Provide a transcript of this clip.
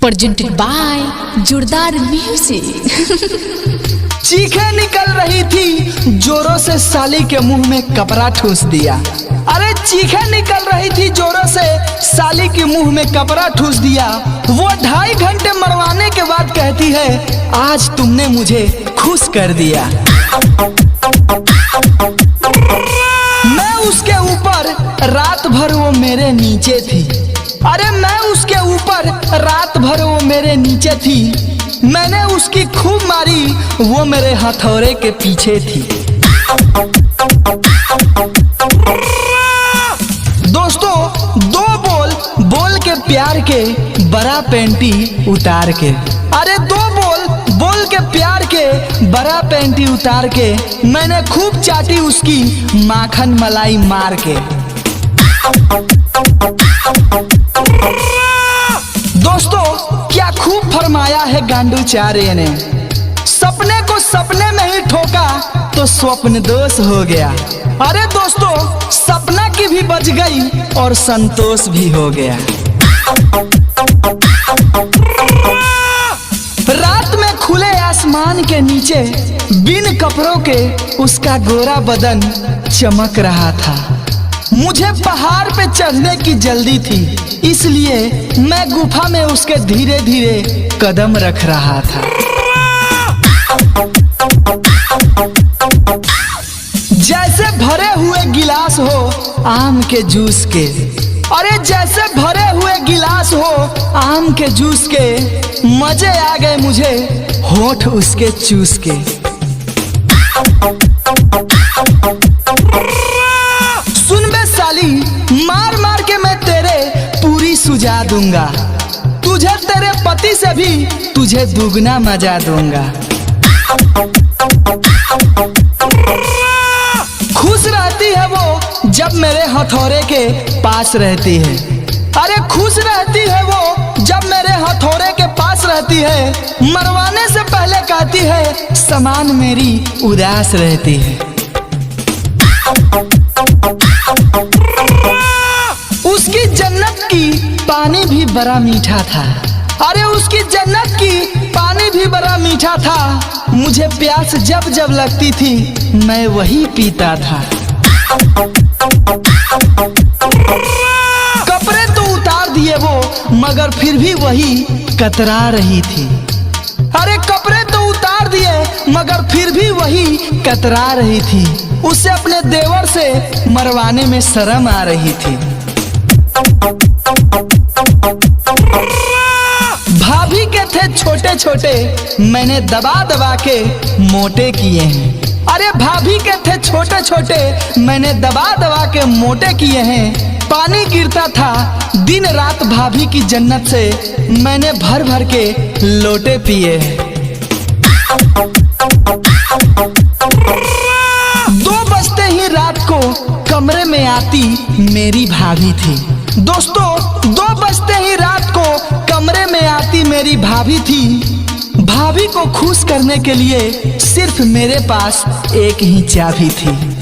Presented by जोरदार music. चीखें निकल रही थी जोरों से, साली के मुंह में कपड़ा ठूस दिया। अरे चीखें निकल रही थी जोरों से, साली के मुंह में कपड़ा ठूस दिया। वो 2.5 घंटे मरवाने के बाद कहती है, आज तुमने मुझे खुश कर दिया। मैं उसके ऊपर रात भर, वो मेरे नीचे थी। अरे मैं उसके ऊपर रात भर, वो मेरे नीचे थी। मैंने उसकी खूब मारी, वो मेरे हथौड़े के पीछे थी। दोस्तों, 2 बोल के प्यार के, बड़ा पैंटी उतार के। अरे 2 बोल के प्यार के, बड़ा पैंटी उतार के। मैंने खूब चाटी उसकी माखन मलाई मार के। दोस्तों, क्या खूब फरमाया है गांडूचार्य ने, सपने को सपने में ही ठोका तो स्वप्न दोष हो गया। अरे दोस्तों, सपना की भी बच गई और संतोष भी हो गया। रात में खुले आसमान के नीचे, बिन कपड़ों के उसका गोरा बदन चमक रहा था। मुझे पहाड़ पे चढ़ने की जल्दी थी, इसलिए मैं गुफा में उसके धीरे धीरे कदम रख रहा था। जैसे भरे हुए गिलास हो आम के जूस के। अरे जैसे भरे हुए गिलास हो आम के जूस के, मजे आ गए मुझे होठ उसके चूस के। सुन बे साली, मार मार के मैं तेरे पूरी सुझा दूंगा। तुझे तेरे पति से भी तुझे दुगना मजा दूंगा। खुश रहती है वो जब मेरे हथौड़े के पास रहती है। अरे खुश रहती है वो जब मेरे हथौड़े के पास रहती है। मरवाने से पहले कहती है, समान मेरी उदास रहती है। उसकी जन्नत की पानी भी बड़ा मीठा था। अरे उसकी जन्नत की पानी भी बड़ा मीठा था। मुझे प्यास जब जब लगती थी, मैं वही पीता था। कपड़े तो उतार दिए वो, मगर फिर भी वही कतरा रही थी। अरे कपड़े तो उतार दिए, मगर फिर भी वही कतरा रही थी। उसे अपने देवर से मरवाने में शर्म आ रही थी। भाभी के थे छोटे छोटे, मैंने दबा दबा के मोटे किए हैं। अरे भाभी के थे छोटे छोटे, मैंने दबा दबा के मोटे किए हैं। पानी गिरता था दिन रात भाभी की जन्नत से, मैंने भर भर के लोटे पिए हैं। 2 बजते ही रात को कमरे में आती मेरी भाभी थी। दोस्तों, 2 बजते ही रात को कमरे में आती मेरी भाभी थी। भाभी को खुश करने के लिए सिर्फ मेरे पास एक ही चाबी थी।